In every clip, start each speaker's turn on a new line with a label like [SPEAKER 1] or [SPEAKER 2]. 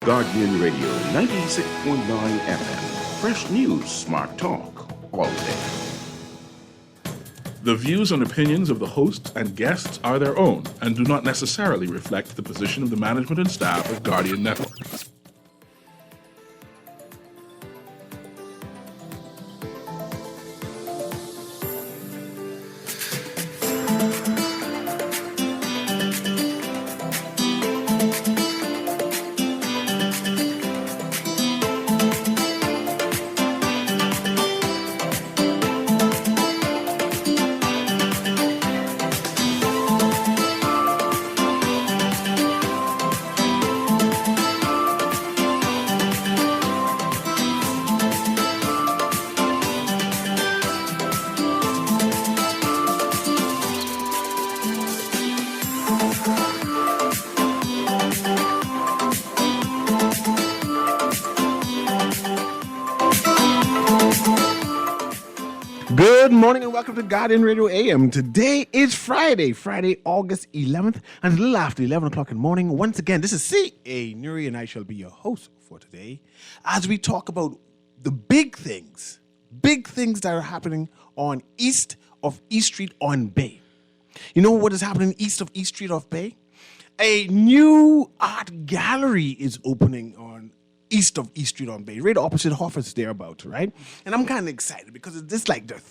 [SPEAKER 1] Guardian Radio 96.9 FM. Fresh news, smart talk, all day. The views and opinions of the hosts and guests are their own and do not necessarily reflect the position of the management and staff of Guardian Network.
[SPEAKER 2] Good morning and welcome to Guardian Radio AM. Today is Friday, August 11th, and a little after 11 o'clock in the morning. Once again, this is C.A. Newry, and I shall be your host for today as we talk about the big things that are happening on east of East Street on Bay. You know what is happening east of East Street of Bay? A new art gallery is opening on east of East Street on Bay, right opposite Hoffers thereabout, right? And I'm kind of excited because this is like the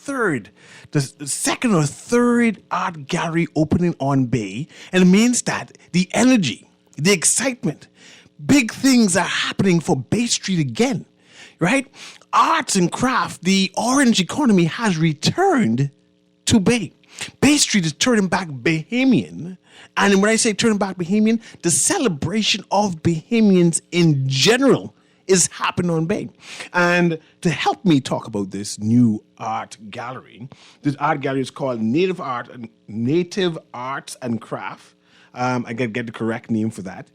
[SPEAKER 2] second or third art gallery opening on Bay, and it means that the energy, the excitement, big things are happening for Bay Street again, right? Arts and craft, the orange economy has returned to Bay. Bay Street is turning back Bahamian. And when I say turning back Bahamian, the celebration of Bahamians in general is happening on Bay. And to help me talk about this new art gallery, this art gallery is called Native Arts and Craft. I got to get the correct name for that.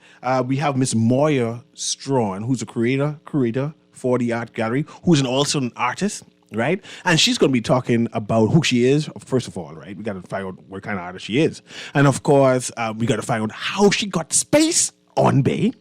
[SPEAKER 2] We have Miss Moya Strawn, who's a creator for the art gallery, who's also an artist. Right? And she's going to be talking about who she is, first of all, right? We got to find out what kind of artist she is. And of course, we got to find out how she got space on Bay.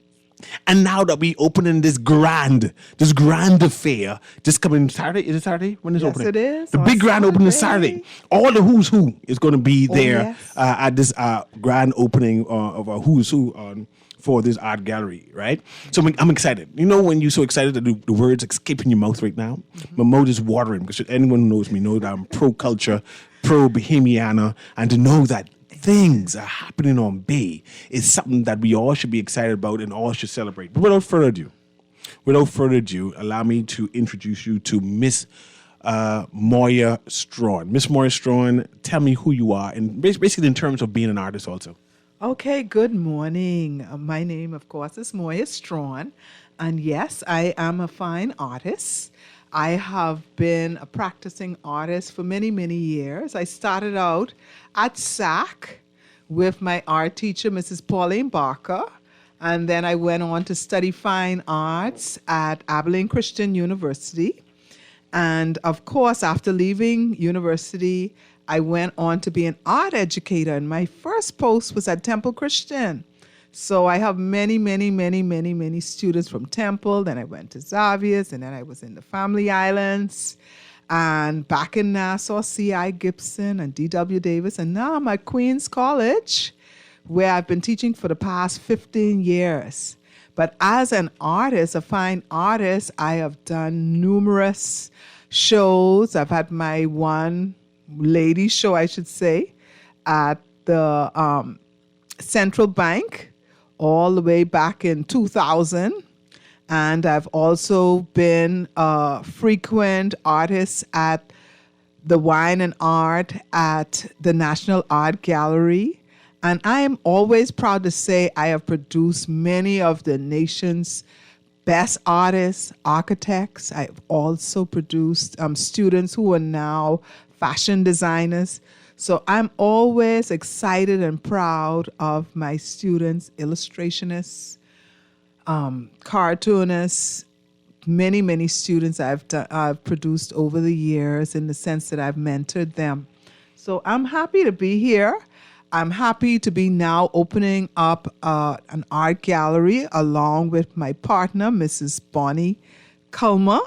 [SPEAKER 2] And now that we opening this grand affair, this coming Saturday. Is it Saturday when it's opening?
[SPEAKER 3] Yes, it is.
[SPEAKER 2] The big grand opening is Saturday. All the who's who is going to be there at this grand opening of a who's who for this art gallery, right? So I'm excited. You know when you're so excited that the words escaping your mouth right now? My mouth is watering because anyone who knows me knows that I'm pro-culture, pro-Bahamiana, and to know that things are happening on Bay is something that we all should be excited about and all should celebrate. But without further ado, allow me to introduce you to Miss Moya Strawn. Miss Moya Strawn, tell me who you are, and basically in terms of being an artist also.
[SPEAKER 3] Okay, good morning. My name, of course, is Moya Strawn. And yes, I am a fine artist. I have been a practicing artist for many, many years. I started out at SAC with my art teacher, Mrs. Pauline Barker. And then I went on to study fine arts at Abilene Christian University. And of course, after leaving university, I went on to be an art educator, and my first post was at Temple Christian. So I have many, many, many, many, many students from Temple. Then I went to Xavier's, and then I was in the Family Islands, and back in Nassau, C.I. Gibson and D.W. Davis, and now I'm at Queens College, where I've been teaching for the past 15 years. But as an artist, a fine artist, I have done numerous shows. I've had my one ladies show, I should say, at the Central Bank all the way back in 2000. And I've also been a frequent artist at the Wine and Art at the National Art Gallery. And I am always proud to say I have produced many of the nation's best artists, architects. I've also produced students who are now fashion designers. So I'm always excited and proud of my students, illustrationists, cartoonists, many, many students I've produced over the years in the sense that I've mentored them. So I'm happy to be here. I'm happy to be now opening up an art gallery along with my partner, Mrs. Bonnie Culmer.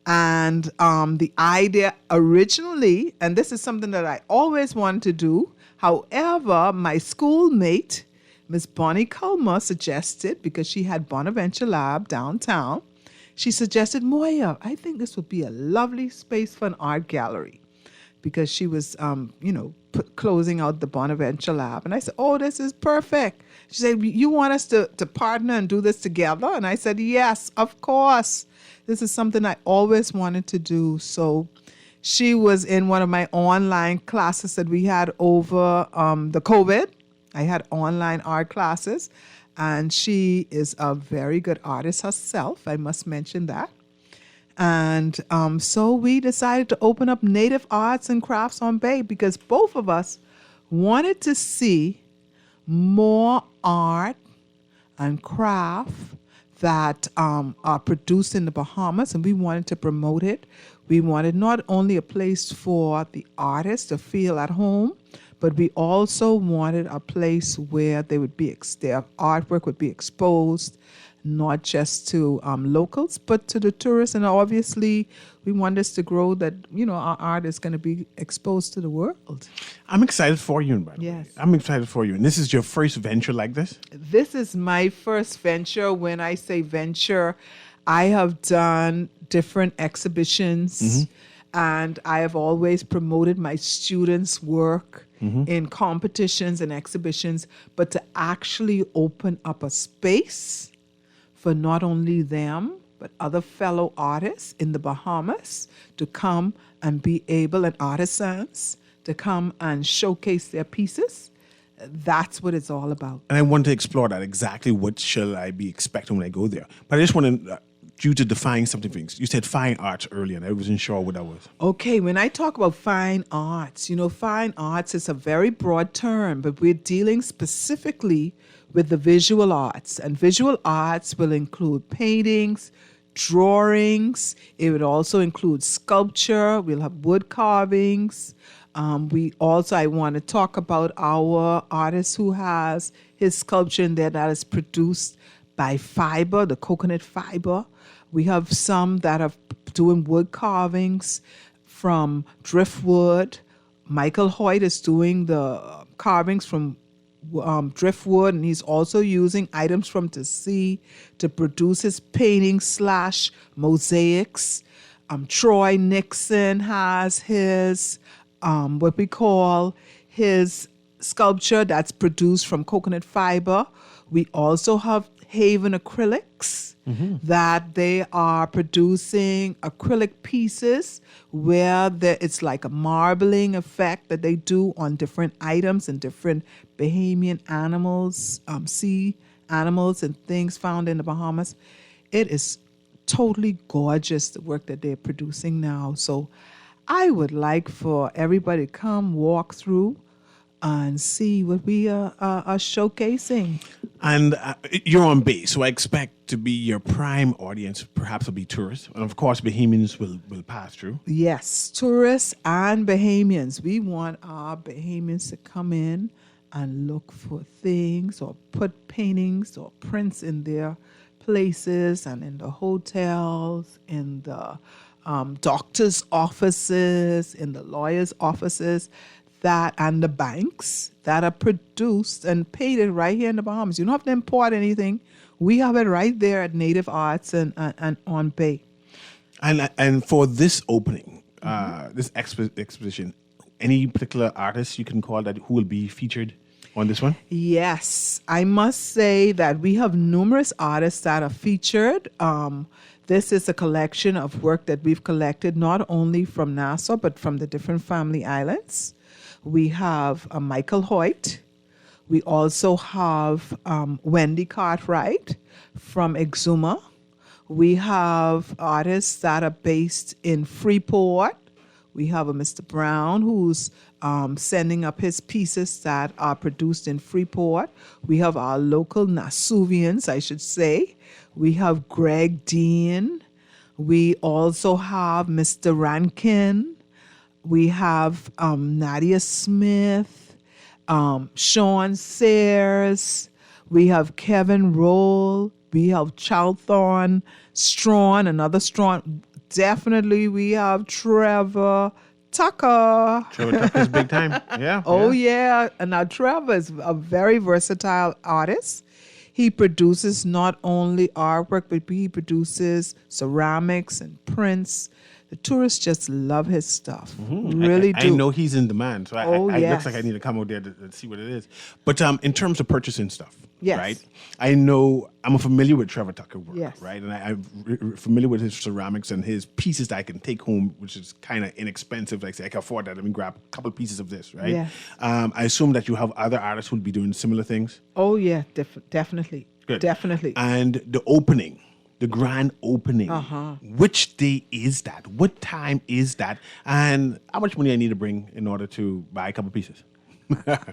[SPEAKER 3] And the idea originally, and this is something that I always wanted to do. However, my schoolmate, Miss Bonnie Culmer, suggested, because she had Bonaventure Lab downtown, she suggested, Moya, I think this would be a lovely space for an art gallery. Because she was, closing out the Bonaventure Lab. And I said, oh, this is perfect. She said, you want us to partner and do this together? And I said, yes, of course. This is something I always wanted to do. So she was in one of my online classes that we had over the COVID. I had online art classes. And she is a very good artist herself. I must mention that. And so we decided to open up Native Arts and Crafts on Bay because both of us wanted to see more art and craft that are produced in the Bahamas, and we wanted to promote it. We wanted not only a place for the artists to feel at home, but we also wanted a place where their artwork would be exposed, not just to locals, but to the tourists. And obviously, we want this to grow that, our art is going to be exposed to the world.
[SPEAKER 2] I'm excited for you, by the way.
[SPEAKER 3] Yes.
[SPEAKER 2] I'm excited for you. And this is your first venture like this?
[SPEAKER 3] This is my first venture. When I say venture, I have done different exhibitions, and I have always promoted my students' work in competitions and exhibitions, but to actually open up a space for not only them, but other fellow artists in the Bahamas to come and be able, and artisans, to come and showcase their pieces. That's what it's all about.
[SPEAKER 2] And I want to explore that. Exactly what shall I be expecting when I go there? But I just want you to define something for things. You said fine arts earlier, and I wasn't sure what that was.
[SPEAKER 3] Okay, when I talk about fine arts, fine arts is a very broad term, but we're dealing specifically with the visual arts. And visual arts will include paintings, drawings. It would also include sculpture. We'll have wood carvings. I want to talk about our artist who has his sculpture in there that is produced by fiber, the coconut fiber. We have some that are doing wood carvings from driftwood. Michael Hoyt is doing the carvings from driftwood, and he's also using items from the sea to produce his paintings / mosaics. Troy Nixon has his what we call his sculpture that's produced from coconut fiber. We also have Haven Acrylics that they are producing acrylic pieces where it's like a marbling effect that they do on different items and different Bahamian animals, sea animals and things found in the Bahamas. It is totally gorgeous, the work that they're producing now. So I would like for everybody to come walk through and see what we are showcasing.
[SPEAKER 2] And you're on base, so I expect to be your prime audience. Perhaps will be tourists, and of course, Bahamians will pass through.
[SPEAKER 3] Yes, tourists and Bahamians. We want our Bahamians to come in and look for things or put paintings or prints in their places and in the hotels, in the doctors' offices, in the lawyers' offices, and the banks that are produced and painted right here in the Bahamas. You don't have to import anything. We have it right there at Native Arts and on Bay.
[SPEAKER 2] And for this opening, this exposition, any particular artists you can call that who will be featured on this one?
[SPEAKER 3] Yes, I must say that we have numerous artists that are featured. This is a collection of work that we've collected not only from Nassau, but from the different family islands. We have Michael Hoyt. We also have Wendy Cartwright from Exuma. We have artists that are based in Freeport. We have a Mr. Brown who's sending up his pieces that are produced in Freeport. We have our local Nassauvians, I should say. We have Greg Dean. We also have Mr. Rankin. We have Nadia Smith. Sean Sayers, we have Kevin Roll, we have Chalthorne Strawn, another Strawn. Definitely, we have Trevor Tucker.
[SPEAKER 2] Trevor Tucker's big time. Yeah.
[SPEAKER 3] Oh, yeah. And now Trevor is a very versatile artist. He produces not only artwork, but he produces ceramics and prints. The tourists just love his stuff. Really
[SPEAKER 2] I
[SPEAKER 3] do.
[SPEAKER 2] know he's in demand, so it
[SPEAKER 3] Yes.
[SPEAKER 2] looks like I need to come out there to see what it is. But in terms of purchasing stuff,
[SPEAKER 3] Yes.
[SPEAKER 2] right? I know I'm familiar with Trevor Tucker work,
[SPEAKER 3] Yes.
[SPEAKER 2] right? And I'm familiar with his ceramics and his pieces that I can take home, which is kind of inexpensive. Like, say, I can afford that. Let me grab a couple pieces of this, right?
[SPEAKER 3] Yes.
[SPEAKER 2] I assume that you have other artists who will be doing similar things.
[SPEAKER 3] Oh, yeah, definitely.
[SPEAKER 2] Good.
[SPEAKER 3] Definitely.
[SPEAKER 2] And the opening, the grand opening, which day is that? What time is that? And how much money I need to bring in order to buy a couple pieces?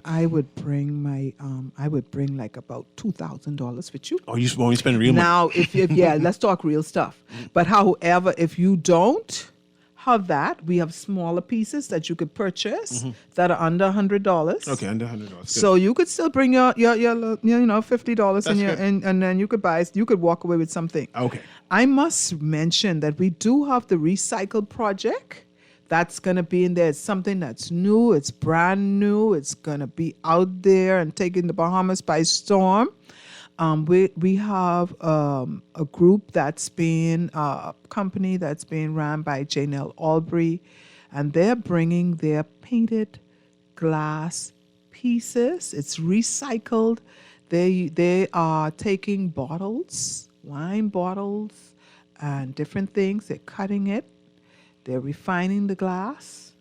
[SPEAKER 3] I would bring like about $2,000 with you.
[SPEAKER 2] Oh, you want me to spend real money?
[SPEAKER 3] Now, if yeah, let's talk real stuff. But however, if you don't have that, we have smaller pieces that you could purchase that are under $100.
[SPEAKER 2] Okay, under $100.
[SPEAKER 3] So you could still bring your $50
[SPEAKER 2] That's good.
[SPEAKER 3] and then you could walk away with something.
[SPEAKER 2] Okay.
[SPEAKER 3] I must mention that we do have the recycled project. That's going to be in there. It's something that's new. It's brand new. It's going to be out there and taking the Bahamas by storm. We have a group that's been a company that's being run by Janelle Albury, and they're bringing their painted glass pieces. It's recycled. They are taking bottles, wine bottles, and different things. They're cutting it. They're refining the glass.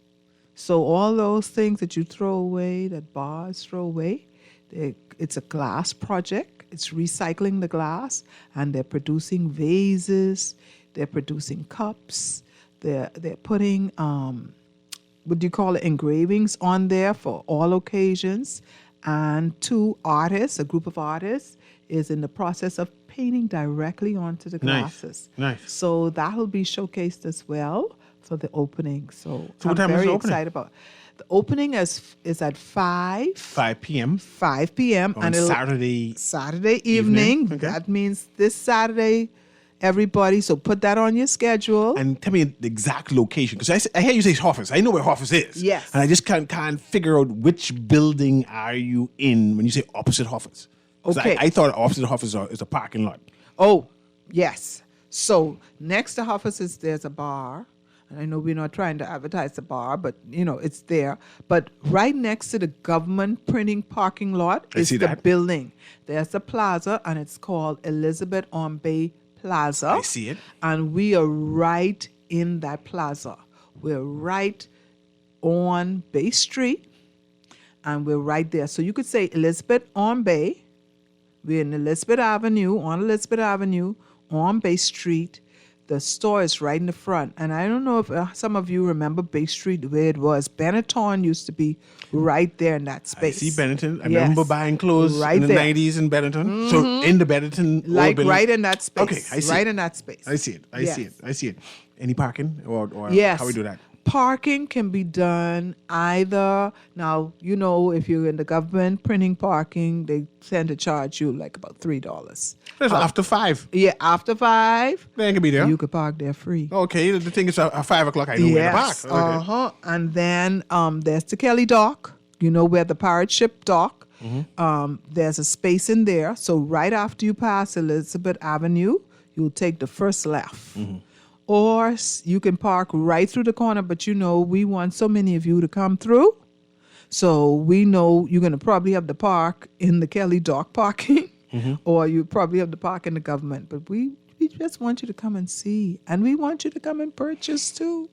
[SPEAKER 3] So all those things that you throw away, that bars throw away, it's a glass project. It's recycling the glass, and they're producing vases. They're producing cups. They're putting what do you call it, engravings on there for all occasions. And a group of artists, is in the process of painting directly onto the glasses.
[SPEAKER 2] Nice.
[SPEAKER 3] So that will be showcased as well for the opening. So
[SPEAKER 2] what
[SPEAKER 3] I'm
[SPEAKER 2] time is
[SPEAKER 3] very
[SPEAKER 2] the opening?
[SPEAKER 3] excited about it. The opening is at 5
[SPEAKER 2] 5 p.m.
[SPEAKER 3] 5 p.m.
[SPEAKER 2] on Saturday.
[SPEAKER 3] Saturday evening.
[SPEAKER 2] Okay.
[SPEAKER 3] That means this Saturday, everybody. So put that on your schedule.
[SPEAKER 2] And tell me the exact location, because I hear you say Hoffers. I know where Hoffers is.
[SPEAKER 3] Yes.
[SPEAKER 2] And I just can't figure out which building are you in when you say opposite Hoffers. 'Cause
[SPEAKER 3] Okay.
[SPEAKER 2] I thought opposite Hoffers is a parking lot.
[SPEAKER 3] Oh, yes. So next to Hoffers there's a bar. And I know we're not trying to advertise the bar, but it's there. But right next to the government printing parking lot is the building. There's a plaza, and it's called Elizabeth on Bay Plaza.
[SPEAKER 2] I see it.
[SPEAKER 3] And we are right in that plaza. We're right on Bay Street, and we're right there. So you could say Elizabeth on Bay. We're in Elizabeth Avenue, on Bay Street. The store is right in the front. And I don't know if some of you remember Bay Street, where it was. Benetton used to be right there in that space.
[SPEAKER 2] I see Benetton. I
[SPEAKER 3] Yes.
[SPEAKER 2] remember buying clothes
[SPEAKER 3] Right
[SPEAKER 2] in the
[SPEAKER 3] there.
[SPEAKER 2] 90s in Benetton. So in the Benetton old
[SPEAKER 3] Like
[SPEAKER 2] building.
[SPEAKER 3] right in that space.
[SPEAKER 2] Okay, I see
[SPEAKER 3] Right
[SPEAKER 2] it.
[SPEAKER 3] in that space.
[SPEAKER 2] I see it. I see it. Any parking or
[SPEAKER 3] Yes.
[SPEAKER 2] how we do that?
[SPEAKER 3] Parking can be done either. Now, if you're in the government printing parking, they tend to charge you like about $3.
[SPEAKER 2] That's after 5.
[SPEAKER 3] Yeah, after 5,
[SPEAKER 2] They can be there.
[SPEAKER 3] you could park there free.
[SPEAKER 2] Okay, the thing is at 5 o'clock I know where to park.
[SPEAKER 3] Yes.
[SPEAKER 2] Okay.
[SPEAKER 3] And then there's the Kelly Dock, where the pirate ship dock. There's a space in there. So right after you pass Elizabeth Avenue, you'll take the first left. Or you can park right through the corner, but we want so many of you to come through. So we know you're going to probably have to park in the Kelly Dock parking, or you probably have to park in the government. But we just want you to come and see. And we want you to come and purchase too.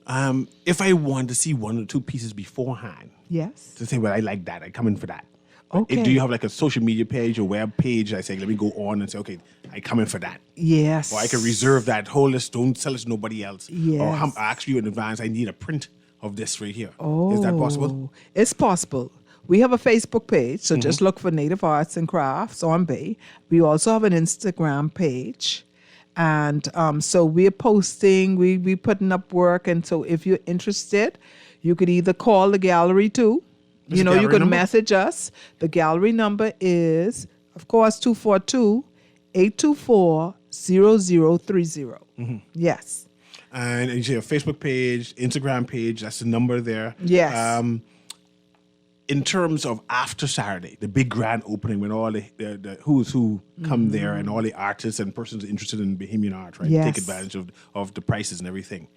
[SPEAKER 2] If I want to see 1 or 2 pieces beforehand,
[SPEAKER 3] Yes.
[SPEAKER 2] to say, well, I like that, I come in for that.
[SPEAKER 3] Okay.
[SPEAKER 2] Do you have like a social media page or web page? I say, let me go on and say, okay, I come in for that.
[SPEAKER 3] Yes.
[SPEAKER 2] Or I can reserve that. Hold this, don't sell it to nobody else.
[SPEAKER 3] Yes.
[SPEAKER 2] Or I ask you in advance, I need a print of this right here. Is that possible?
[SPEAKER 3] It's possible. We have a Facebook page, so just look for Native Arts and Crafts on Bay. We also have an Instagram page. And so we're posting, we're putting up work. And so if you're interested, you could either call the gallery too,
[SPEAKER 2] What's
[SPEAKER 3] You
[SPEAKER 2] the
[SPEAKER 3] know, you
[SPEAKER 2] gallery
[SPEAKER 3] can
[SPEAKER 2] number?
[SPEAKER 3] message us. The gallery number is, of course, 242-824-0030. Yes.
[SPEAKER 2] And you see a Facebook page, Instagram page. That's the number there.
[SPEAKER 3] Yes.
[SPEAKER 2] In terms of after Saturday, the big grand opening when all the who's who come there and all the artists and persons interested in Bahamian art, right?
[SPEAKER 3] Yes.
[SPEAKER 2] Take advantage of the prices and everything.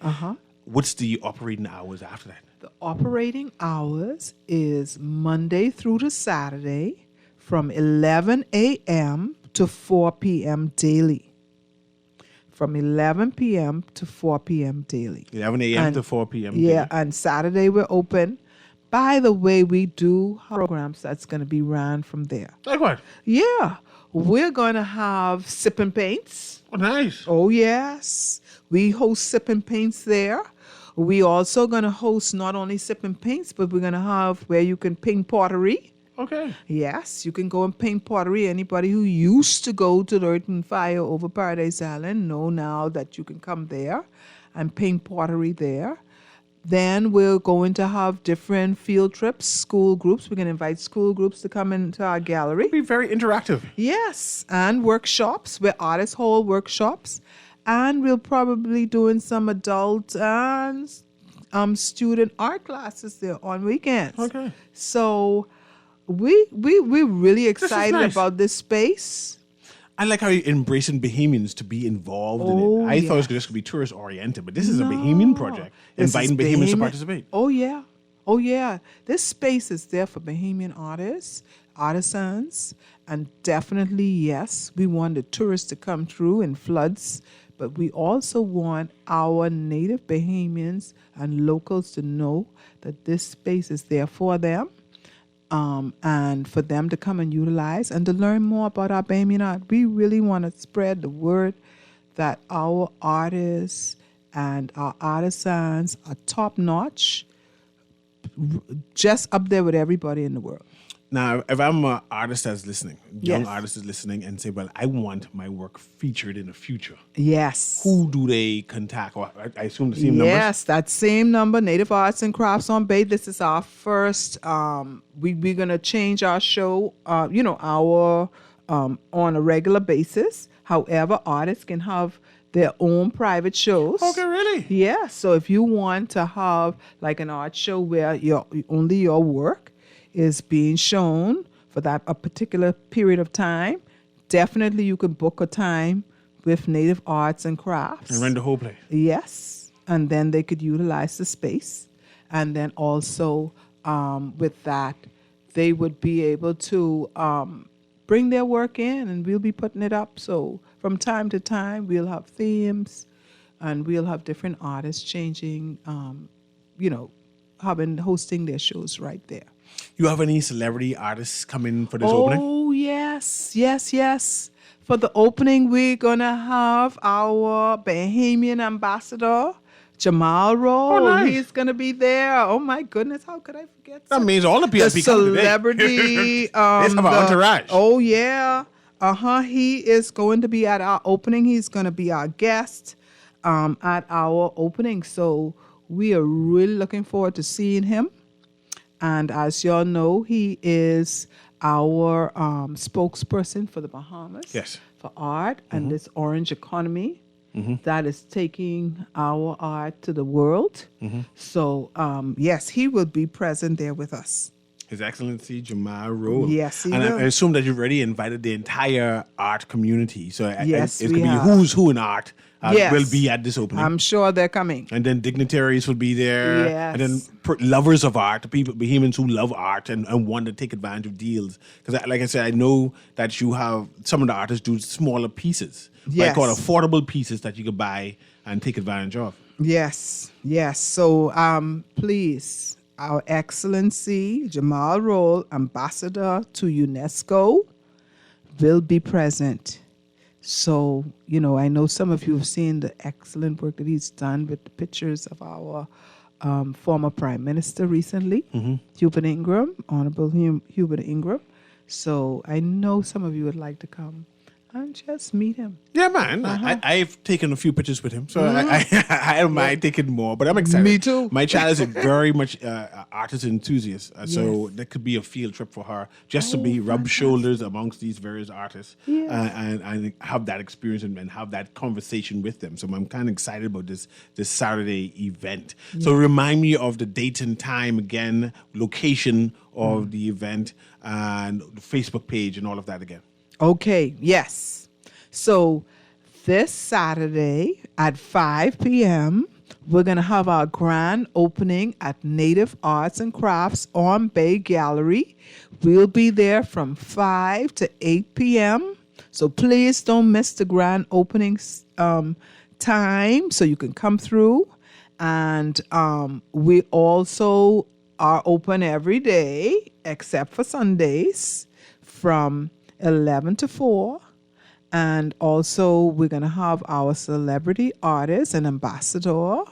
[SPEAKER 2] What's the operating hours after that?
[SPEAKER 3] The operating hours is Monday through to Saturday from 11 a.m. to 4 p.m. daily. From 11 p.m. to 4 p.m. daily.
[SPEAKER 2] 11 a.m.
[SPEAKER 3] And-
[SPEAKER 2] to 4 p.m.
[SPEAKER 3] Yeah,
[SPEAKER 2] daily.
[SPEAKER 3] and Saturday we're open. By the way, we do have programs that's going to be ran from there.
[SPEAKER 2] Like what?
[SPEAKER 3] Yeah, we're going to have sip and paints.
[SPEAKER 2] Oh, nice.
[SPEAKER 3] Oh, yes. We host sip and paints there. We also going to host not only sip and paints, but we're going to have where you can paint pottery.
[SPEAKER 2] Okay.
[SPEAKER 3] Yes, you can go and paint pottery. Anybody who used to go to the Earth and Fire over Paradise Island know now that you can come there and paint pottery there. Then we're going to have different field trips, school groups. We're going to invite school groups to come into our gallery.
[SPEAKER 2] Be very interactive.
[SPEAKER 3] Yes, and workshops. We're artist hall workshops. And we'll probably doing some adult and student art classes there on weekends.
[SPEAKER 2] Okay.
[SPEAKER 3] So we're really excited
[SPEAKER 2] nice.
[SPEAKER 3] about this space.
[SPEAKER 2] I like how you're embracing Bahamians to be involved in
[SPEAKER 3] Oh,
[SPEAKER 2] it. I thought it was
[SPEAKER 3] yes.
[SPEAKER 2] just going to be tourist oriented, but this is a Bahamian project
[SPEAKER 3] This is
[SPEAKER 2] inviting Bahamians to
[SPEAKER 3] Bahamian-
[SPEAKER 2] participate.
[SPEAKER 3] Oh, yeah. Oh, yeah. This space is there for Bahamian artists, artisans, and definitely, yes, we want the tourists to come through in floods, but we also want our native Bahamians and locals to know that this space is there for them. And for them to come and utilize and to learn more about our Bahamian art. We really want to spread the word that our artists and our artisans are top notch, just up there with everybody in the world.
[SPEAKER 2] Now, if I'm an artist that's listening, young
[SPEAKER 3] Yes.
[SPEAKER 2] artist is listening and say, well, I want my work featured in the future.
[SPEAKER 3] Yes.
[SPEAKER 2] Who do they contact? Or I assume the same numbers?
[SPEAKER 3] Yes, that same number, Native Arts and Crafts on Bay. This is our first, we're going to change our show, our on a regular basis. However, artists can have their own private shows.
[SPEAKER 2] Okay, really?
[SPEAKER 3] Yeah, so if you want to have like an art show where only your work is being shown for that a particular period of time, definitely you can book a time with Native Arts and Crafts.
[SPEAKER 2] And rent the whole place.
[SPEAKER 3] Yes, and then they could utilize the space. And then also with that, they would be able to bring their work in and we'll be putting it up. So from time to time, we'll have themes and we'll have different artists changing, hosting their shows right there.
[SPEAKER 2] You have any celebrity artists coming for this opening?
[SPEAKER 3] Oh, yes. For the opening, we're going to have our Bahamian ambassador, Jamal Rowe.
[SPEAKER 2] Oh, nice.
[SPEAKER 3] He's going to be there. Oh, my goodness. How could I forget?
[SPEAKER 2] That means all the
[SPEAKER 3] the
[SPEAKER 2] PSP come today.
[SPEAKER 3] celebrity.
[SPEAKER 2] Let's have an entourage.
[SPEAKER 3] Oh, yeah. He is going to be at our opening. He's going to be our guest at our opening. So we are really looking forward to seeing him. And as y'all know, he is our spokesperson for the Bahamas.
[SPEAKER 2] Yes.
[SPEAKER 3] For art and this orange economy that is taking our art to the world. So, yes, he will be present there with us.
[SPEAKER 2] His Excellency Jamal Rowe.
[SPEAKER 3] Yes, he
[SPEAKER 2] and
[SPEAKER 3] will.
[SPEAKER 2] I assume that you've already invited the entire art community. So
[SPEAKER 3] Yes,
[SPEAKER 2] it's
[SPEAKER 3] we
[SPEAKER 2] going to
[SPEAKER 3] have.
[SPEAKER 2] be who's who in art
[SPEAKER 3] Yes.
[SPEAKER 2] will be at this opening.
[SPEAKER 3] I'm sure they're coming.
[SPEAKER 2] And then dignitaries will be there.
[SPEAKER 3] Yes.
[SPEAKER 2] And then lovers of art, people, Bahamians who love art and want to take advantage of deals. Because like I said, I know that you have, some of the artists do smaller pieces.
[SPEAKER 3] Yes.
[SPEAKER 2] I call affordable pieces that you could buy and take advantage of.
[SPEAKER 3] Yes. So, please, Our Excellency Jamal Rowe, Ambassador to UNESCO, will be present. So, I know some of you have seen the excellent work that he's done with the pictures of our former Prime Minister recently, Hubert Ingram, Honorable Hubert Ingram. So I know some of you would like to come and just meet him.
[SPEAKER 2] Yeah, man. I've taken a few pictures with him, so I don't mind taking more. But I'm excited.
[SPEAKER 3] Me too.
[SPEAKER 2] My child is a very much artist enthusiast, so
[SPEAKER 3] Yes.
[SPEAKER 2] that could be a field trip for her, just to be rub shoulders amongst these various artists
[SPEAKER 3] Yes.
[SPEAKER 2] and have that experience and have that conversation with them. So I'm kind of excited about this Saturday event. So remind me of the date and time again, location of the event, and the Facebook page and all of that again.
[SPEAKER 3] Okay, yes. So this Saturday at 5 p.m., we're going to have our grand opening at Native Arts and Crafts on Bay Gallery. We'll be there from 5 to 8 p.m. So please don't miss the grand opening time so you can come through. And we also are open every day except for Sundays from 11 to 4. And also, we're going to have our celebrity artist and ambassador,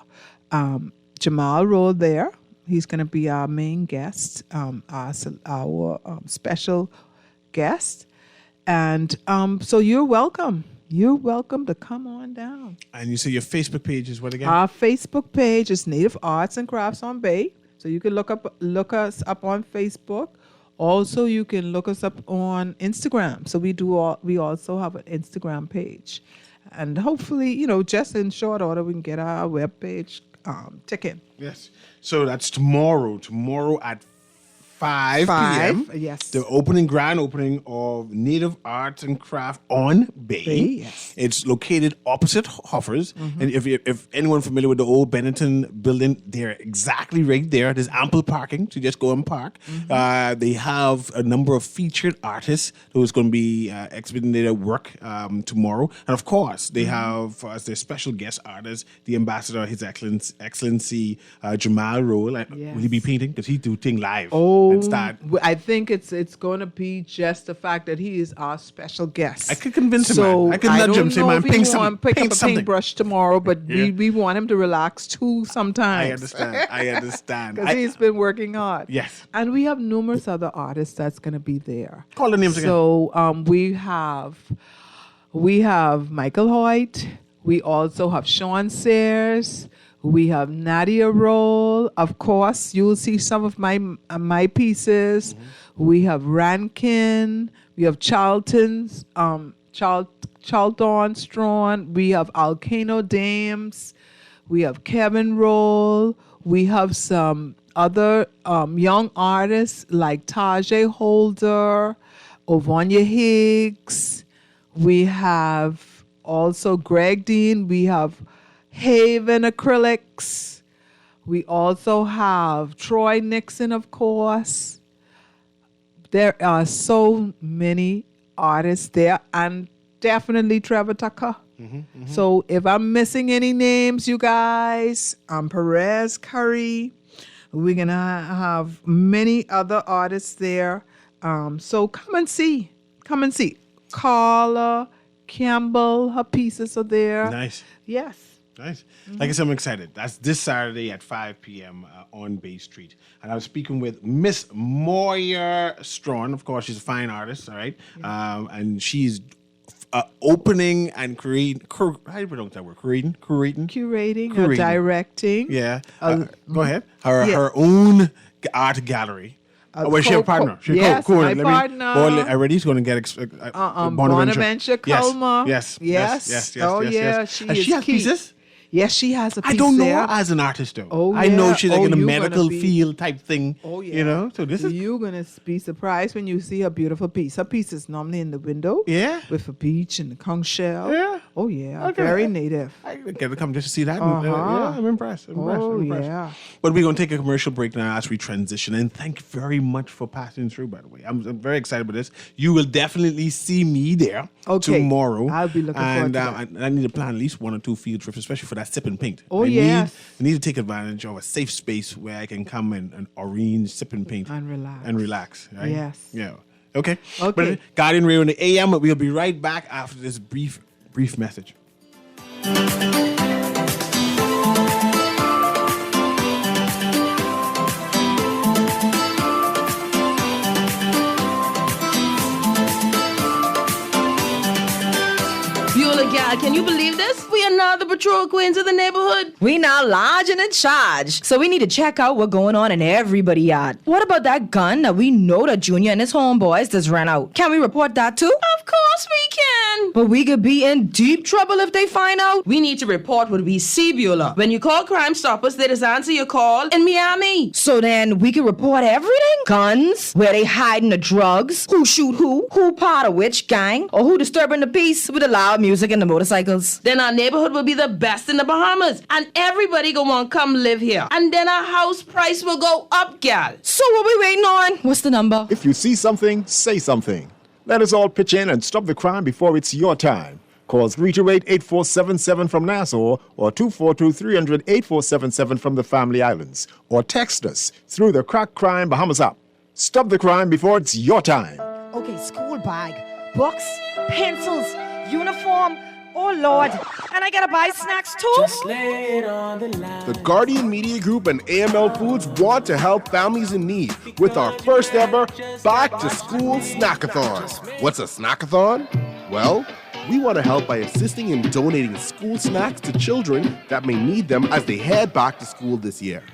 [SPEAKER 3] Jamal Roll, there. He's going to be our main guest, our special guest. And so you're welcome. You're welcome to come on down.
[SPEAKER 2] And you say your Facebook page is what again?
[SPEAKER 3] Our Facebook page is Native Arts and Crafts on Bay. So you can look us up on Facebook. Also, you can look us up on Instagram. So we also have an Instagram page. And hopefully, just in short order, we can get our webpage ticking.
[SPEAKER 2] Yes. So that's tomorrow. Tomorrow at 5 p.m.
[SPEAKER 3] Yes.
[SPEAKER 2] The grand opening of Native Arts and Craft on Bay.
[SPEAKER 3] Yes.
[SPEAKER 2] It's located opposite Hoffers. And if anyone familiar with the old Benetton building, they're exactly right there. There's ample parking, so just go and park. They have a number of featured artists who's going to be exhibiting their work tomorrow. And of course, they have as their special guest artist, the ambassador, His Excellency Jamal Roll.
[SPEAKER 3] Yes.
[SPEAKER 2] Will he be painting? Because he do thing live.
[SPEAKER 3] Oh,
[SPEAKER 2] and start.
[SPEAKER 3] I think it's going to be just the fact that he is our special guest.
[SPEAKER 2] I could convince him,
[SPEAKER 3] So
[SPEAKER 2] man. I could nudge him, say, man, paint something.
[SPEAKER 3] Pick
[SPEAKER 2] Paint
[SPEAKER 3] up a
[SPEAKER 2] something.
[SPEAKER 3] paintbrush tomorrow, but
[SPEAKER 2] Yeah.
[SPEAKER 3] we want him to relax too
[SPEAKER 2] I
[SPEAKER 3] sometimes.
[SPEAKER 2] understand.
[SPEAKER 3] Because he's been working hard.
[SPEAKER 2] Yes.
[SPEAKER 3] And we have numerous other artists that's going to be there.
[SPEAKER 2] Call the names again.
[SPEAKER 3] So we have Michael Hoyt. We also have Sean Sayers. We have Nadia Roll. Of course, you'll see some of my pieces. We have Rankin. We have Charlton Strawn. We have Alcano Dames. We have Kevin Roll. We have some other young artists like Tajay Holder, Ovanya Higgs. We have also Greg Dean. We have Haven Acrylics. We also have Troy Nixon, of course. There are so many artists there, and definitely Trevor Tucker. So if I'm missing any names, you guys, I'm Perez Curry. We're going to have many other artists there. So come and see. Come and see. Carla Campbell, her pieces are there.
[SPEAKER 2] Nice.
[SPEAKER 3] Yes.
[SPEAKER 2] Nice. Like I said, I'm excited. That's this Saturday at 5 p.m. On Bay Street. And I was speaking with Miss Moya Strawn. Of course, she's a fine artist, all right? And she's opening and creating, how do you pronounce that word? Curating
[SPEAKER 3] Or directing.
[SPEAKER 2] Yeah. Go ahead. Her own art gallery. Well, she a partner.
[SPEAKER 3] Yes, my partner.
[SPEAKER 2] I already is going to get
[SPEAKER 3] Bonaventure Culmer.
[SPEAKER 2] Yes.
[SPEAKER 3] Oh, yeah.
[SPEAKER 2] She
[SPEAKER 3] is
[SPEAKER 2] has
[SPEAKER 3] key.
[SPEAKER 2] pieces?
[SPEAKER 3] Yes, she has a piece
[SPEAKER 2] I don't know
[SPEAKER 3] there.
[SPEAKER 2] her as an artist, though.
[SPEAKER 3] Oh,
[SPEAKER 2] I know
[SPEAKER 3] yeah.
[SPEAKER 2] she's like
[SPEAKER 3] Oh,
[SPEAKER 2] in a
[SPEAKER 3] you're
[SPEAKER 2] medical
[SPEAKER 3] gonna be-
[SPEAKER 2] field type thing.
[SPEAKER 3] Oh, yeah.
[SPEAKER 2] You know? So this is...
[SPEAKER 3] You're going to be surprised when you see her beautiful piece. Her piece is normally in the window.
[SPEAKER 2] Yeah?
[SPEAKER 3] With a peach and a conch shell.
[SPEAKER 2] Yeah?
[SPEAKER 3] Oh, yeah.
[SPEAKER 2] Okay.
[SPEAKER 3] Very native.
[SPEAKER 2] I get to come just to see that.
[SPEAKER 3] Uh-huh.
[SPEAKER 2] Yeah, I'm impressed.
[SPEAKER 3] Oh,
[SPEAKER 2] I'm impressed.
[SPEAKER 3] yeah.
[SPEAKER 2] But we're going to take a commercial break now as we transition. And thank you very much for passing through, by the way. I'm very excited about this. You will definitely see me there tomorrow.
[SPEAKER 3] I'll be looking forward to that.
[SPEAKER 2] I need to plan at least 1 or 2 field trips, especially for that sip and paint.
[SPEAKER 3] Oh,
[SPEAKER 2] I
[SPEAKER 3] yes.
[SPEAKER 2] need to take advantage of a safe space where I can come and arrange, sip and paint.
[SPEAKER 3] And relax.
[SPEAKER 2] Right?
[SPEAKER 3] Yes.
[SPEAKER 2] Yeah. Okay.
[SPEAKER 3] Okay.
[SPEAKER 2] But Guardian Radio in the AM, we'll be right back after this brief message.
[SPEAKER 4] Gal, can you believe this? We are now the patrol queens of the neighborhood.
[SPEAKER 5] We now large and in charge. So we need to check out what's going on in everybody's yard. What about that gun that we know that Junior and his homeboys just ran out? Can we report that too?
[SPEAKER 4] Of course we can.
[SPEAKER 5] But we could be in deep trouble if they find out.
[SPEAKER 4] We need to report what we see, Beulah. When you call Crime Stoppers, they just answer your call in Miami.
[SPEAKER 5] So then we can report everything? Guns, where they hiding the drugs, who shoot who part of which gang, or who disturbing the peace with the loud music and the motorcycles.
[SPEAKER 4] Then our neighborhood will be the best in the Bahamas, and everybody gonna want to come live here. And then our house price will go up, gal.
[SPEAKER 5] So what we waiting on? What's the number?
[SPEAKER 6] If you see something, say something. Let us all pitch in and stop the crime before it's your time. Call 328-8477 from Nassau or 242-300-8477 from the Family Islands. Or text us through the Crack Crime Bahamas app. Stop the crime before it's your time.
[SPEAKER 7] Okay, school bag, books, pencils, uniform. Oh, Lord. And I gotta buy snacks too?
[SPEAKER 2] The Guardian Media Group and AML Foods want to help families in need with our first ever Back to School Snackathon. What's a snackathon? Well, we want to help by assisting in donating school snacks to children that may need them as they head back to school this year.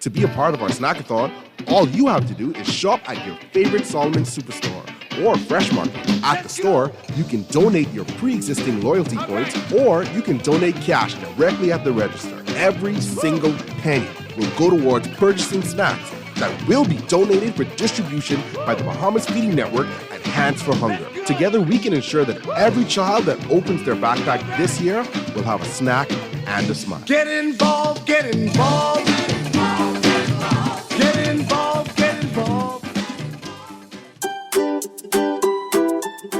[SPEAKER 2] To be a part of our snackathon, all you have to do is shop at your favorite Solomon Superstore or Fresh Market. At the store, you can donate your pre-existing loyalty points or you can donate cash directly at the register. Every single penny will go towards purchasing snacks that will be donated for distribution by the Bahamas Feeding Network and Hands for Hunger. Together, we can ensure that every child that opens their backpack this year will have a snack and a smile.
[SPEAKER 8] Get involved, get involved. Get involved, get involved.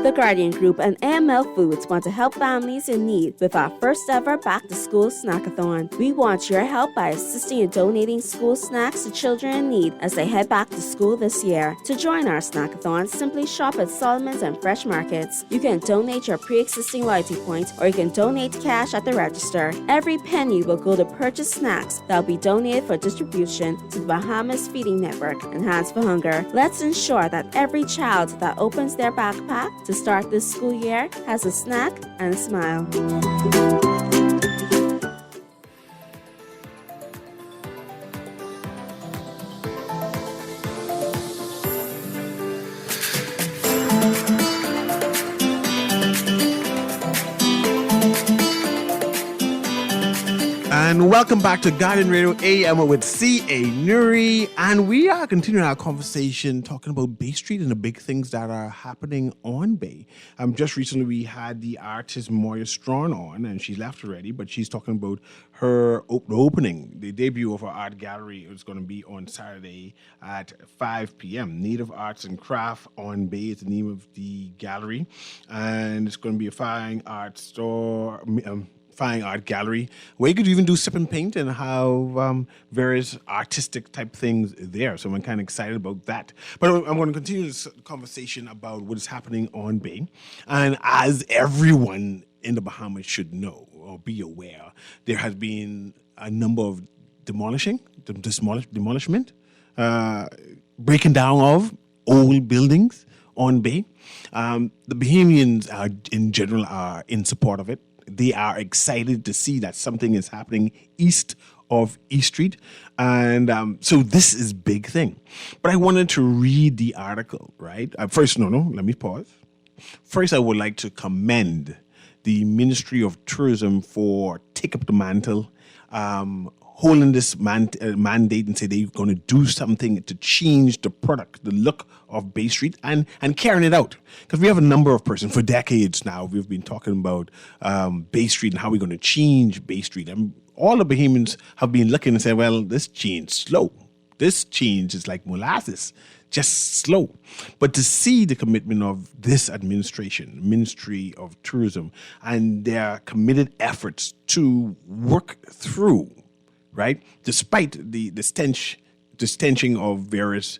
[SPEAKER 9] The Guardian Group and AML Foods want to help families in need with our first ever Back to School Snackathon. We want your help by assisting in donating school snacks to children in need as they head back to school this year. To join our snackathon, simply shop at Solomon's and Fresh Markets. You can donate your pre-existing loyalty points or you can donate cash at the register. Every penny will go to purchase snacks that will be donated for distribution to the Bahamas Feeding Network and Hands for Hunger. Let's ensure that every child that opens their backpack to start this school year has a snack and a smile.
[SPEAKER 2] And welcome back to Guardian Radio AM with C.A. Newry. And we are continuing our conversation talking about Bay Street and the big things that are happening on Bay. Just recently we had the artist Moya Strawn on, and she left already, but she's talking about her opening, the debut of her art gallery. It's going to be on Saturday at 5 p.m. Native Arts and Craft on Bay is the name of the gallery. And it's going to be a fine art store, fine art gallery where you could even do sip and paint and have various artistic type things there. So I'm kind of excited about that. But I'm going to continue this conversation about what is happening on Bay. And as everyone in the Bahamas should know or be aware, there has been a number of demolishment, breaking down of old buildings on Bay. The Bahamians in general are in support of it. They are excited to see that something is happening east of East Street. And so this is big thing. But I wanted to read the article, right? First, let me pause. First, I would like to commend the Ministry of Tourism for take up the mantle, holding this mandate and say they're going to do something to change the product, the look of Bay Street, and carrying it out. Because we have a number of persons, for decades now, we've been talking about Bay Street and how we're going to change Bay Street. And all the Bahamians have been looking and saying, well, this change slow. This change is like molasses, just slow. But to see the commitment of this administration, Ministry of Tourism, and their committed efforts to work through, right? Despite the stenching of various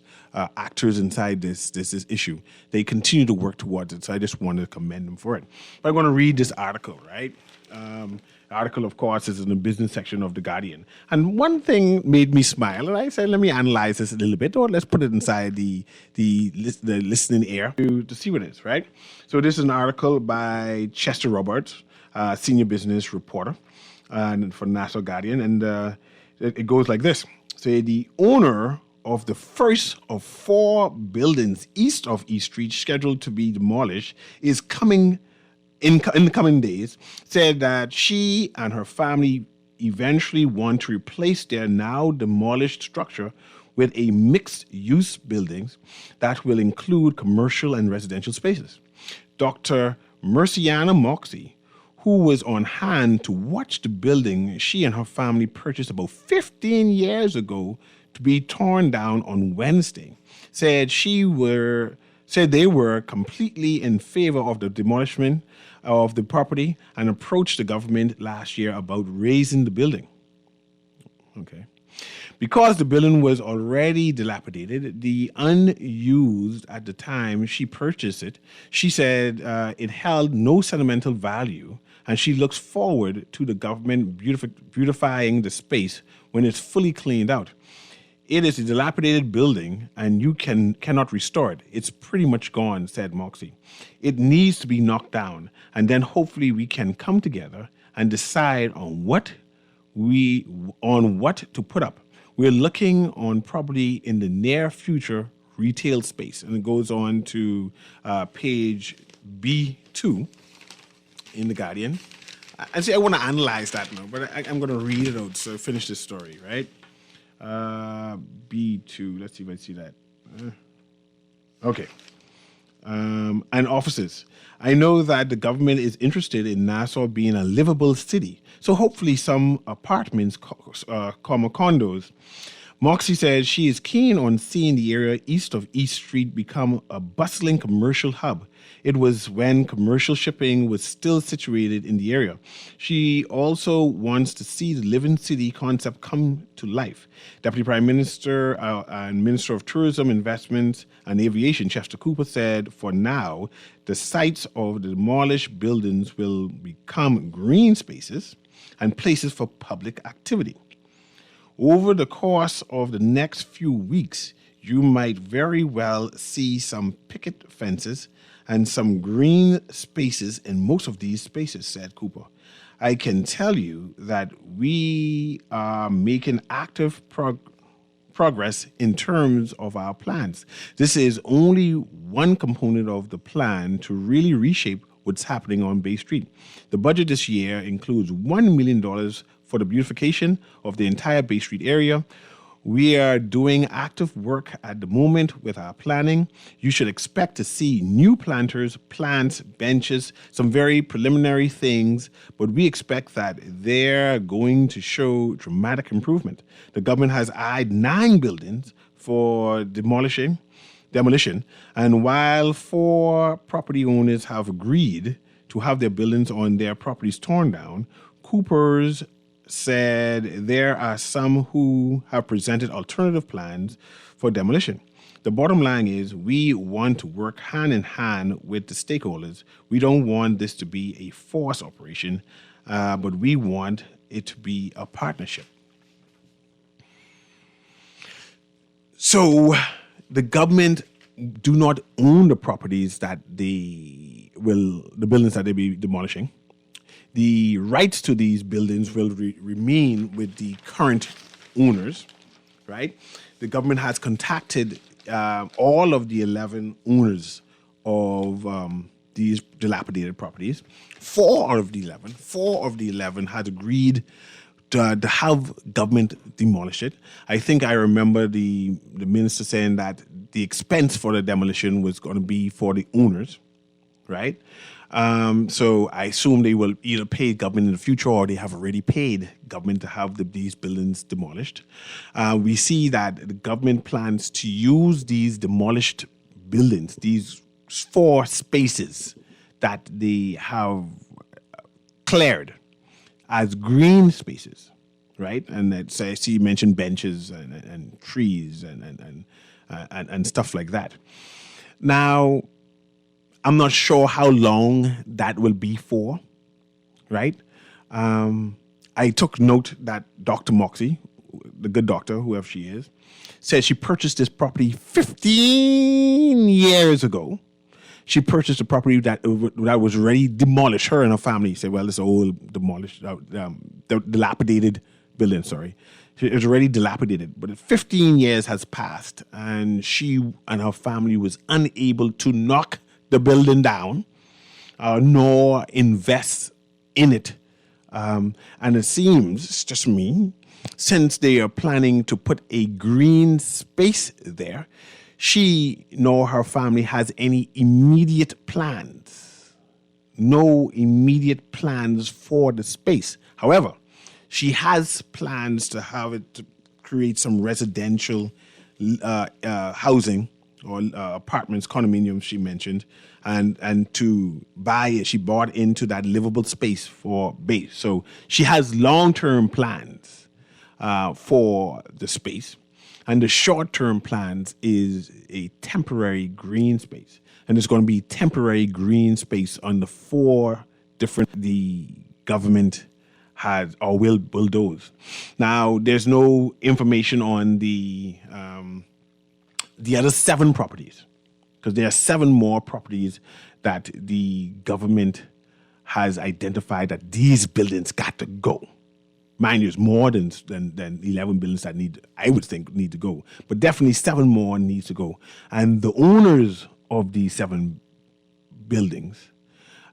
[SPEAKER 2] actors inside this issue, they continue to work towards it. So I just wanted to commend them for it. But I'm going to read this article, right? The article, of course, is in the business section of The Guardian. And one thing made me smile, and I said, let me analyze this a little bit, or let's put it inside the listening ear to see what it is, right? So this is an article by Chester Roberts. senior business reporter and for National Guardian. And it goes like this. Say the owner of the first of 4 buildings east of East Street scheduled to be demolished is coming in the coming days, said that she and her family eventually want to replace their now demolished structure with a mixed-use buildings that will include commercial and residential spaces. Dr. Merciana Moxie, who was on hand to watch the building she and her family purchased about 15 years ago to be torn down on Wednesday, said they were completely in favor of the demolition of the property and approached the government last year about raising the building. Okay. Because the building was already dilapidated, the unused at the time she purchased it, she said it held no sentimental value, and she looks forward to the government beautifying the space when it's fully cleaned out. It is a dilapidated building, and you cannot restore it. It's pretty much gone, said Moxie. It needs to be knocked down, and then hopefully we can come together and decide on what to put up. We're looking on probably in the near future retail space. And it goes on to page B2 in The Guardian. And see, I want to analyze that now, but I'm going to read it out to finish this story, right? B2, let's see if I see that. Okay. And offices. I know that the government is interested in Nassau being a livable city, so hopefully some apartments, condos. Moxie says she is keen on seeing the area east of East Street become a bustling commercial hub. It was when commercial shipping was still situated in the area. She also wants to see the living city concept come to life. Deputy Prime Minister and Minister of Tourism, Investment and Aviation, Chester Cooper, said for now, the sites of the demolished buildings will become green spaces and places for public activity. Over the course of the next few weeks, you might very well see some picket fences and some green spaces in most of these spaces, said Cooper. I can tell you that we are making active progress in terms of our plans. This is only one component of the plan to really reshape what's happening on Bay Street. The budget this year includes $1 million for the beautification of the entire Bay Street area. We are doing active work at the moment with our planning. You should expect to see new planters, plants, benches, some very preliminary things, but we expect that they're going to show dramatic improvement. The government has eyed 9 buildings for demolition, and while 4 property owners have agreed to have their buildings on their properties torn down, Cooper's said there are some who have presented alternative plans for demolition. The bottom line is we want to work hand in hand with the stakeholders. We don't want this to be a forced operation, but we want it to be a partnership. So the government do not own the properties that the buildings that they be demolishing. The rights to these buildings will remain with the current owners, right? The government has contacted all of the 11 owners of these dilapidated properties. 4 of the 11 had agreed to have government demolish it. I think I remember the minister saying that the expense for the demolition was going to be for the owners, right? So I assume they will either pay government in the future or they have already paid government to have these buildings demolished. We see that the government plans to use these demolished buildings, these 4 spaces that they have cleared as green spaces, right? And I see you mentioned benches and trees and stuff like that. Now, I'm not sure how long that will be for, right? I took note that Dr. Moxie, the good doctor, whoever she is, said she purchased this property 15 years ago. she purchased a property that was already demolished. Her and her family said, well, it's an old demolished, dilapidated building, sorry. It was already dilapidated, but 15 years has passed, and she and her family was unable to knock the building down, nor invest in it. And it seems, it's just me, since they are planning to put a green space there, she nor her family has any immediate plans. No immediate plans for the space. However, she has plans to have it to create some residential housing or apartments, condominiums she mentioned, and to buy it. She bought into that livable space for base. So she has long-term plans for the space. And the short-term plans is a temporary green space. And there's going to be temporary green space on the 4 different the government has or will bulldoze. Now, there's no information on the other 7 properties, because there are 7 more properties that the government has identified that these buildings got to go. Mind you, there's more than 11 buildings that I would think need to go, but definitely 7 more needs to go. And the owners of these 7 buildings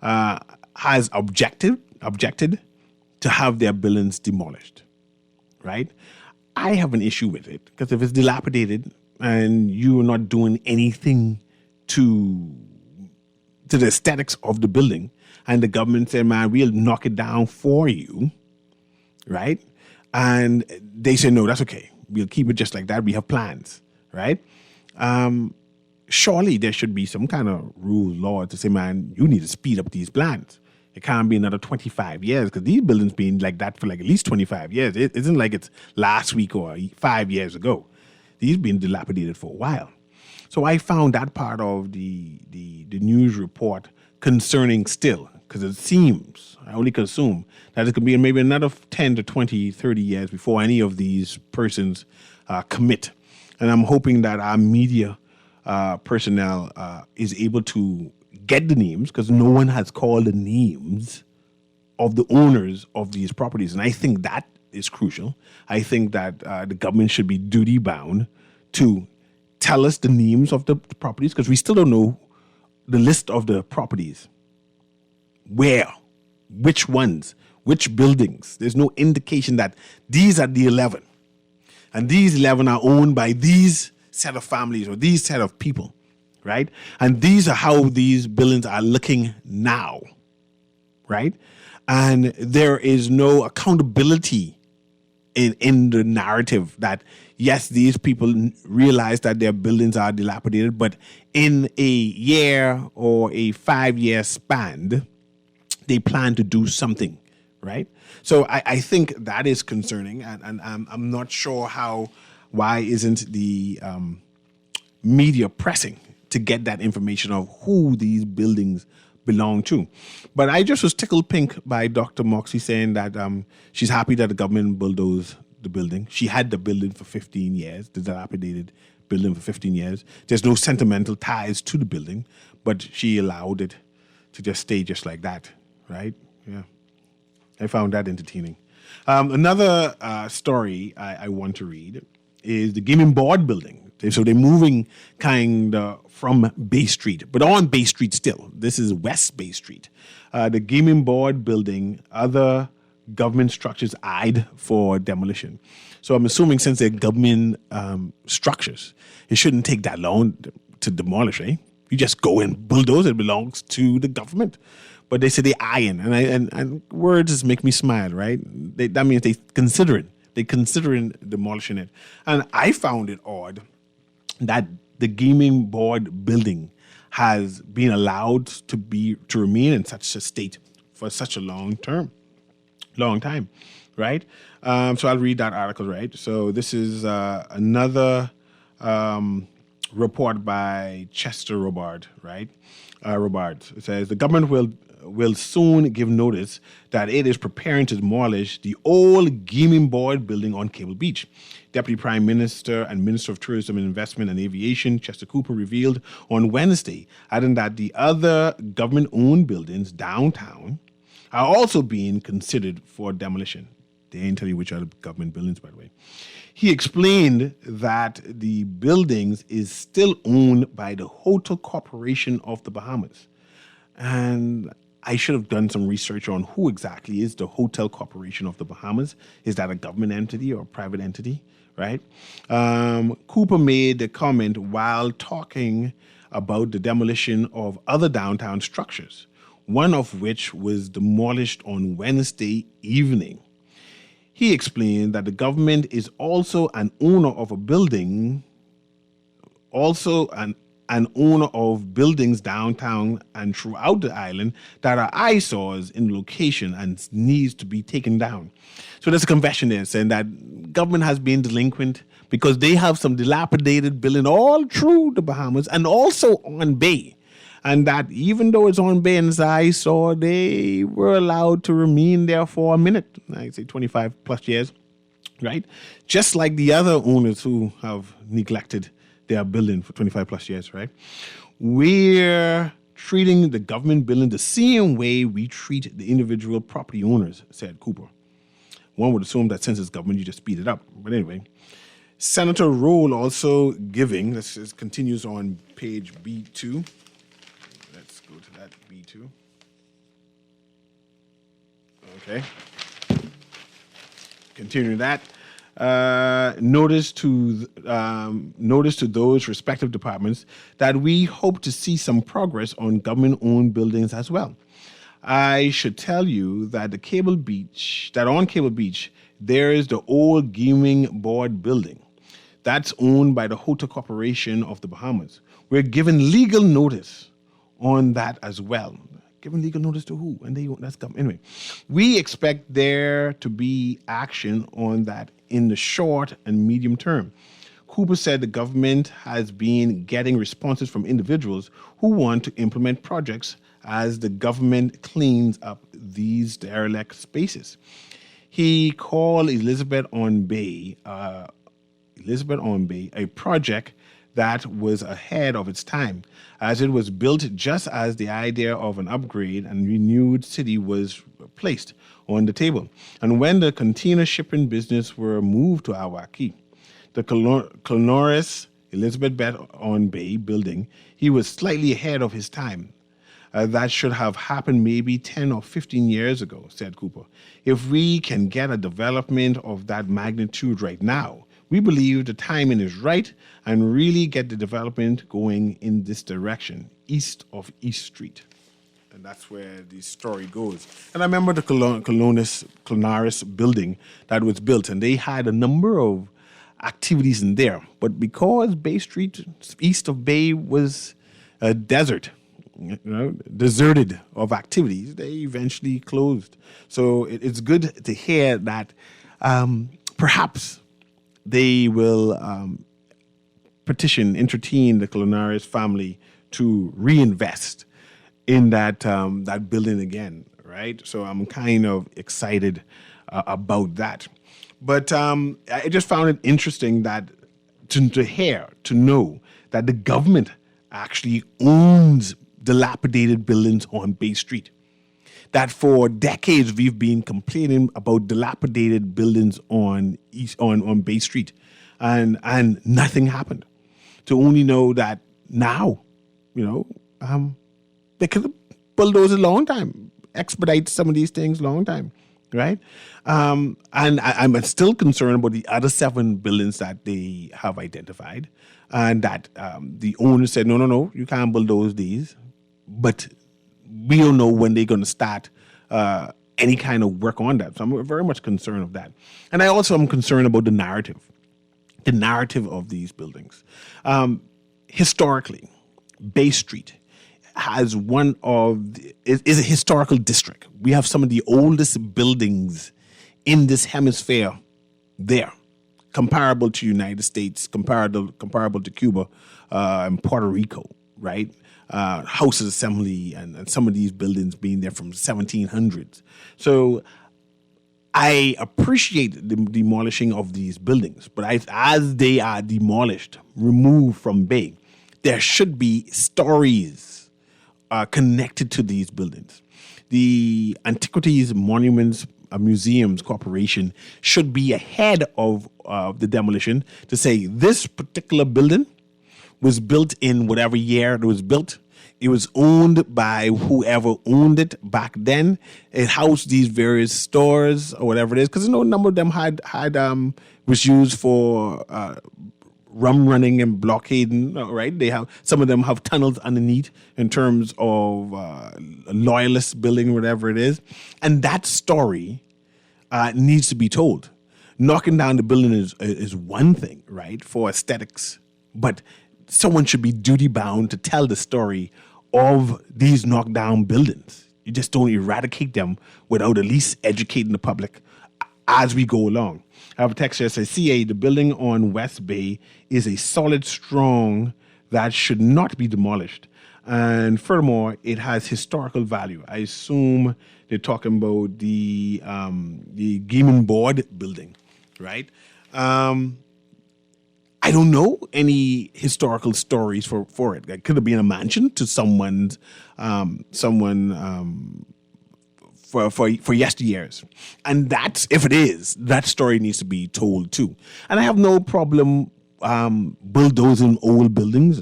[SPEAKER 2] has objected to have their buildings demolished, right? I have an issue with it, because if it's dilapidated and you're not doing anything to the aesthetics of the building, and the government said, man, we'll knock it down for you, right? And they say, no, that's okay. We'll keep it just like that. We have plans, right? Surely there should be some kind of rule, law to say, man, you need to speed up these plans. It can't be another 25 years, because these buildings been like that for like at least 25 years. It isn't like it's last week or 5 years ago. These been dilapidated for a while. So I found that part of the news report concerning still, because it seems, I only can assume, that it could be maybe another 10 to 20, 30 years before any of these persons commit. And I'm hoping that our media personnel is able to get the names, because no one has called the names of the owners of these properties. And I think that is crucial. I think that the government should be duty bound to tell us the names of the properties, because we still don't know the list of the properties. Where, which ones, which buildings. There's no indication that these are the 11. And these 11 are owned by these set of families or these set of people, right? And these are how these buildings are looking now, right? And there is no accountability in the narrative that, yes, these people realize that their buildings are dilapidated, but in a year or a 5-year span, they plan to do something, right? So I think that is concerning, and I'm not sure why isn't the media pressing to get that information of who these buildings belong to. But I just was tickled pink by Dr. Moxie saying that she's happy that the government bulldozed the building. She had the building for 15 years, the dilapidated building for 15 years. There's no sentimental ties to the building, but she allowed it to just stay just like that, right? Yeah. I found that entertaining. Another story I want to read is the Gaming Board building. So they're moving kind of from Bay Street, but on Bay Street still. This is West Bay Street. The Gaming Board building, other government structures eyed for demolition. So I'm assuming since they're government structures, it shouldn't take that long to demolish, eh? You just go and bulldoze, it belongs to the government. But they say they eyeing, and words just make me smile, right? That means they considering demolishing it. And I found it odd that the Gaming Board building has been allowed to remain in such a state for such a long time, right? So I'll read that article, right? So this is another report by Chester Robard, right? Robard. It says the government will will soon give notice that it is preparing to demolish the old gaming board building on Cable Beach. Deputy Prime Minister and Minister of Tourism and Investment and Aviation, Chester Cooper, revealed on Wednesday, adding that the other government-owned buildings downtown are also being considered for demolition. They didn't tell you which other government buildings, by the way. He explained that the buildings is still owned by the Hotel Corporation of the Bahamas. And I should have done some research on who exactly is the Hotel Corporation of the Bahamas. Is that a government entity or a private entity, right? Cooper made the comment while talking about the demolition of other downtown structures, one of which was demolished on Wednesday evening. He explained that the government is also an owner of a building, also an owner of buildings downtown and throughout the island that are eyesores in location and needs to be taken down. So there's a confession there saying that government has been delinquent because they have some dilapidated building all through the Bahamas and also on Bay. And that even though it's on Bay and it's eyesore, they were allowed to remain there for a minute, I'd say 25 plus years, right? Just like the other owners who have neglected their building for 25 plus years, right? We're treating the government building the same way we treat the individual property owners, said Cooper. One would assume that since it's government, you just speed it up. But anyway, Senator Roll also giving, this continues on page B2. Let's go to that B2. Okay. Continuing that. Notice to those respective departments that we hope to see some progress on government-owned buildings as well. I should tell you that on Cable Beach, there is the old gaming board building that's owned by the Hotel Corporation of the Bahamas. We're given legal notice on that as well. Given legal notice to who? And that's government. Anyway, we expect there to be action on that in the short and medium term. Cooper said the government has been getting responses from individuals who want to implement projects as the government cleans up these derelict spaces. He called Elizabeth on Bay a project that was ahead of its time, as it was built just as the idea of an upgrade and renewed city was placed on the table, and when the container shipping business were moved to Awaki. The Clonoris Elizabeth Beth on Bay building, he was slightly ahead of his time. That should have happened maybe 10 or 15 years ago, said Cooper. If we can get a development of that magnitude right now, we believe the timing is right and really get the development going in this direction, east of East Street. And that's where the story goes. And I remember the Clonaris building that was built, and they had a number of activities in there. But because Bay Street, east of Bay, was a desert, deserted of activities, they eventually closed. So it's good to hear that perhaps they will entertain the Clonaris family to reinvest in that building again, right? So I'm kind of excited about that. But I just found it interesting that to know that the government actually owns dilapidated buildings on Bay Street. That for decades we've been complaining about dilapidated buildings on Bay Street, and nothing happened. To only know that now, they could have bulldozed a long time, expedite some of these things long time, right? And I'm still concerned about the other 7 buildings that they have identified, and that the owner said, no, you can't bulldoze these, but we don't know when they're going to start any kind of work on that. So I'm very much concerned of that. And I also am concerned about the narrative of these buildings. Historically, Bay Street has is a historical district. We have some of the oldest buildings in this hemisphere there, comparable to United States, comparable to Cuba and Puerto Rico, right? House of Assembly and some of these buildings being there from 1700s. So I appreciate the demolishing of these buildings, but as they are demolished, removed from Bay, there should be stories connected to these buildings. The Antiquities, Monuments, Museums Corporation should be ahead of the demolition to say this particular building was built in whatever year it was built. It was owned by whoever owned it back then. It housed these various stores or whatever it is, because a number of them was used for rum running and blockading. Right? Some of them have tunnels underneath in terms of loyalist building, whatever it is, and that story needs to be told. Knocking down the building is one thing, right, for aesthetics, but someone should be duty bound to tell the story of these knocked down buildings. You just don't eradicate them without at least educating the public as we go along. I have a text here that says, CA, the building on West Bay is a solid, strong that should not be demolished. And furthermore, it has historical value. I assume they're talking about the Gaming Board building, right? I don't know any historical stories for it. It could have been a mansion to someone for yesteryears. And that's, if it is, that story needs to be told too. And I have no problem bulldozing old buildings,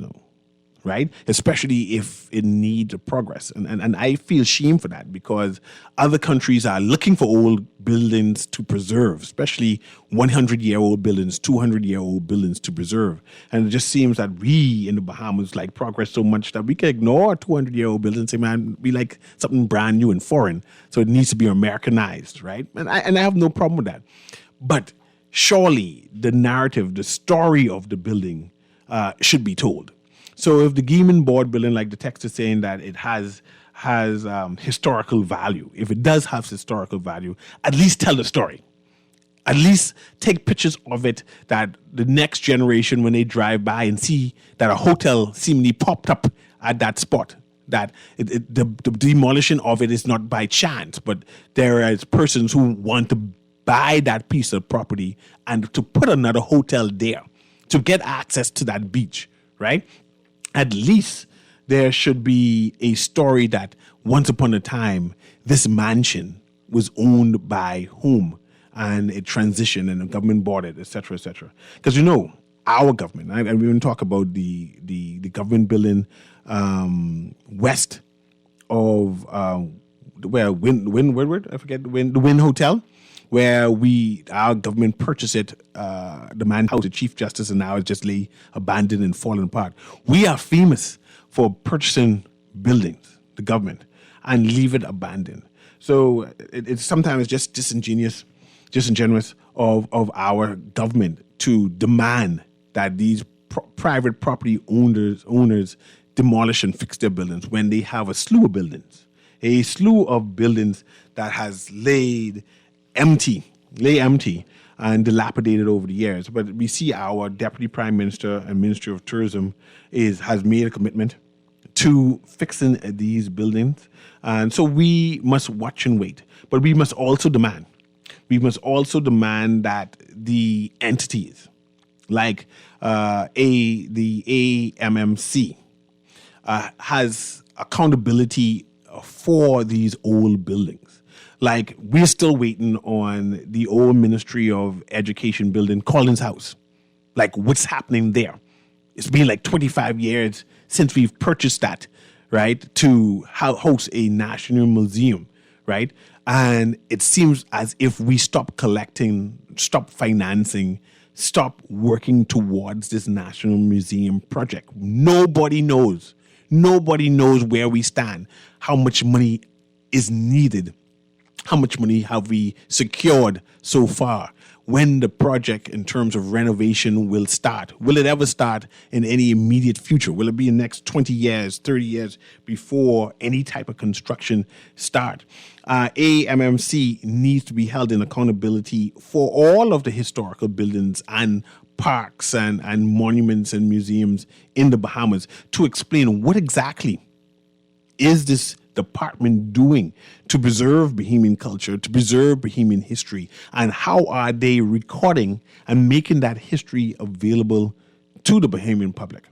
[SPEAKER 2] right? Especially if it needs progress. And I feel shame for that, because other countries are looking for old buildings to preserve, especially 100-year-old buildings, 200-year-old buildings to preserve. And it just seems that we in the Bahamas like progress so much that we can ignore 200-year-old buildings and say, man, we like something brand new and foreign. So it needs to be Americanized, right? And I have no problem with that. But surely the narrative, the story of the building should be told. So if the Gaming Board building, like the text is saying that it has historical value, if it does have historical value, at least tell the story. At least take pictures of it that the next generation, when they drive by and see that a hotel seemingly popped up at that spot, that the demolition of it is not by chance, but there are persons who want to buy that piece of property and to put another hotel there to get access to that beach, right? At least there should be a story that once upon a time, this mansion was owned by whom, and it transitioned and the government bought it, et cetera, et cetera. Because our government, and we even talk about the government building west of Windward, I forget, the Wynn Hotel, where our government purchased it, the man house, the Chief Justice, and now it's just lay abandoned and fallen apart. We are famous for purchasing buildings, the government, and leave it abandoned. So it's sometimes just disingenuous of our government to demand that these private property owners demolish and fix their buildings when they have a slew of buildings that has lay empty and dilapidated over the years. But we see our Deputy Prime Minister and Ministry of Tourism has made a commitment to fixing these buildings. And so we must watch and wait. But we must also demand that the entities like the AMMC has accountability for these old buildings. Like, we're still waiting on the old Ministry of Education building, Collins House. Like, what's happening there? It's been like 25 years since we've purchased that, right, to host a national museum, right? And it seems as if we stop collecting, stop financing, stop working towards this national museum project. Nobody knows where we stand, how much money is needed. How much money have we secured so far? When the project in terms of renovation will start? Will it ever start in any immediate future? Will it be in the next 20 years, 30 years before any type of construction start? AMMC needs to be held in accountability for all of the historical buildings and parks and monuments and museums in the Bahamas to explain what exactly is this department doing to preserve Bahamian culture, to preserve Bahamian history, and how are they recording and making that history available to the Bahamian public.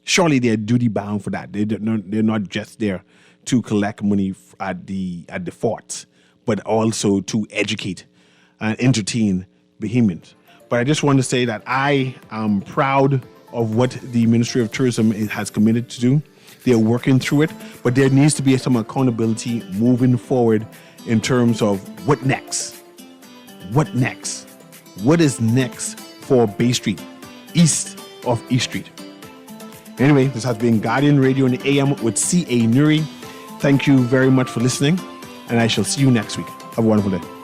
[SPEAKER 2] Surely they're duty bound for that. They're not just there to collect money at the forts, but also to educate and entertain Bahamians. But I just want to say that I am proud of what the Ministry of Tourism has committed to do. They're working through it, but there needs to be some accountability moving forward in terms of what next. What next? What is next for Bay Street, east of East Street? Anyway, this has been Guardian Radio in the AM with C.A. Newry. Thank you very much for listening, and I shall see you next week. Have a wonderful day.